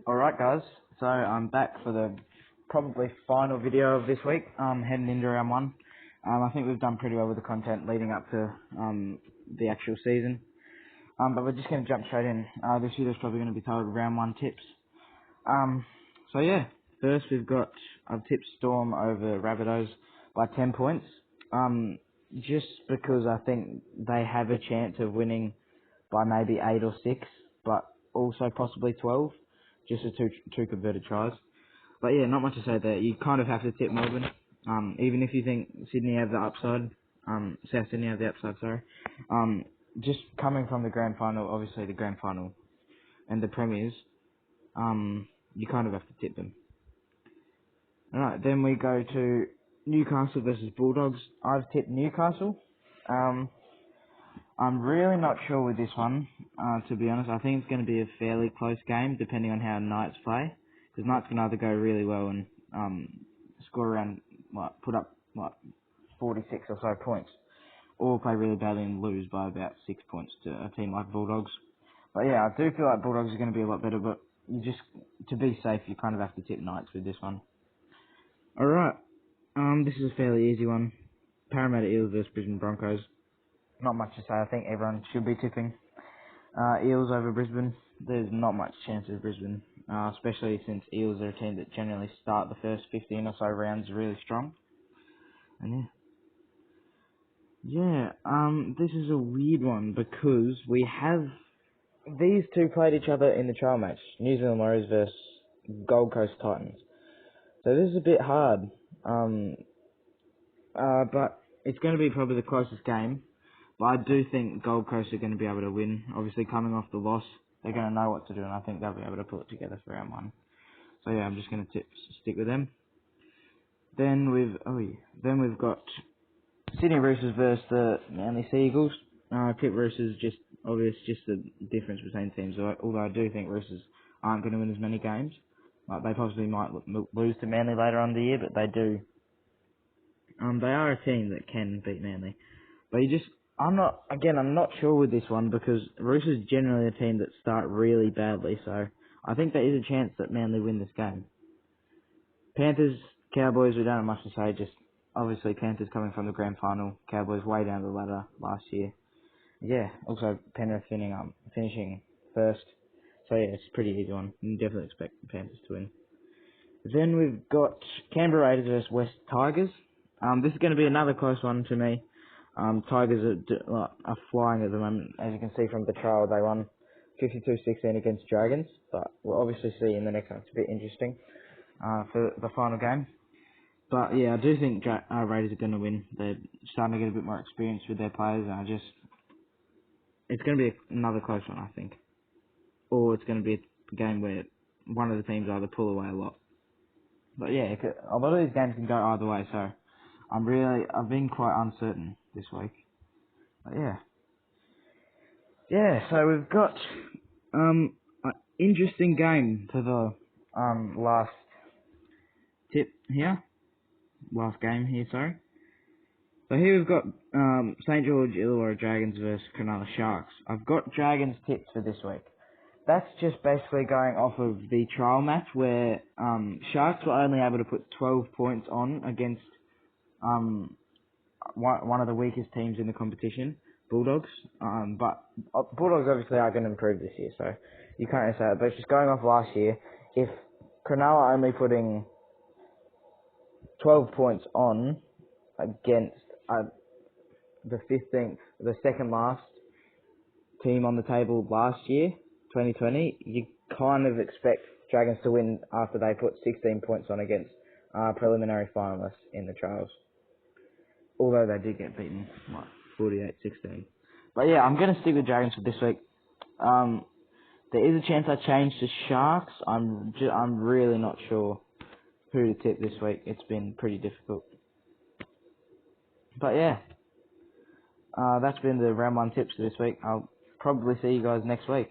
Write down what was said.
Alright guys, so I'm back for the probably final video of this week, heading into round one. I think we've done pretty well with the content leading up to the actual season. But we're just going to jump straight in. This video's probably going to be titled round one tips. So yeah, first I've tipped Storm over Rabbitohs by 10 points. Just because I think they have a chance of winning by maybe 8 or 6, but also possibly 12. Just with two converted tries. But yeah, not much to say there. You kind of have to tip Melbourne. Even if you think Sydney have the upside. South Sydney have the upside, sorry. Just coming from the grand final, obviously the grand final and the premiers, you kind of have to tip them. Alright, then we go to Newcastle versus Bulldogs. I've tipped Newcastle. I'm really not sure with this one, to be honest. I think it's going to be a fairly close game, depending on how Knights play. Because Knights can either go really well and score around, put up 46 or so points, or play really badly and lose by about 6 points to a team like Bulldogs. But yeah, I do feel like Bulldogs are going to be a lot better, but to be safe, you kind of have to tip Knights with this one. Alright, this is a fairly easy one. Parramatta Eels versus Brisbane Broncos. Not much to say. I think everyone should be tipping Eels over Brisbane. There's not much chance of Brisbane, especially since Eels are a team that generally start the first 15 or so rounds really strong. And this is a weird one because we have these two played each other in the trial match, New Zealand Warriors versus Gold Coast Titans. So this is a bit hard, but it's going to be probably the closest game. But I do think Gold Coast are going to be able to win. Obviously, coming off the loss, they're going to know what to do, and I think they'll be able to pull it together for round one. So yeah, I'm just going to stick with them. Then we've got Sydney Roosters versus the Manly Seagulls. Tip Roosters, just the difference between teams. Although I do think Roosters aren't going to win as many games. They possibly might lose to Manly later on in the year, but they do. They are a team that can beat Manly, but I'm not sure with this one because Roosters is generally a team that start really badly, so I think there is a chance that Manly win this game. Panthers, Cowboys, we don't have much to say, just obviously Panthers coming from the grand final, Cowboys way down the ladder last year. Yeah, also Penrith finishing first, so yeah, it's a pretty easy one. You definitely expect the Panthers to win. Then we've got Canberra Raiders versus West Tigers. This is going to be another close one to me. Tigers are flying at the moment. As you can see from the trial, they won 52-16 against Dragons. But we'll obviously see in the next one. It's a bit interesting for the final game. But yeah, I do think Raiders are going to win. They're starting to get a bit more experience with their players. And it's going to be another close one, I think. Or it's going to be a game where one of the teams either pull away a lot. But yeah, a lot of these games can go either way, so I've been quite uncertain this week. But yeah, so we've got an interesting game for the last game here, sorry. So here we've got St. George Illawarra Dragons versus Canal Sharks. I've got Dragons tips for this week. That's just basically going off of the trial match where Sharks were only able to put 12 points on against one of the weakest teams in the competition, Bulldogs. But Bulldogs obviously are going to improve this year, so you can't say that. But it's just going off last year, if Cronulla are only putting 12 points on against the second last team on the table last year, 2020, you kind of expect Dragons to win after they put 16 points on against preliminary finalists in the trials. Although they did get beaten, 48-16. But yeah, I'm going to stick with Dragons for this week. There is a chance I change to Sharks. I'm really not sure who to tip this week. It's been pretty difficult. But yeah, that's been the round one tips for this week. I'll probably see you guys next week.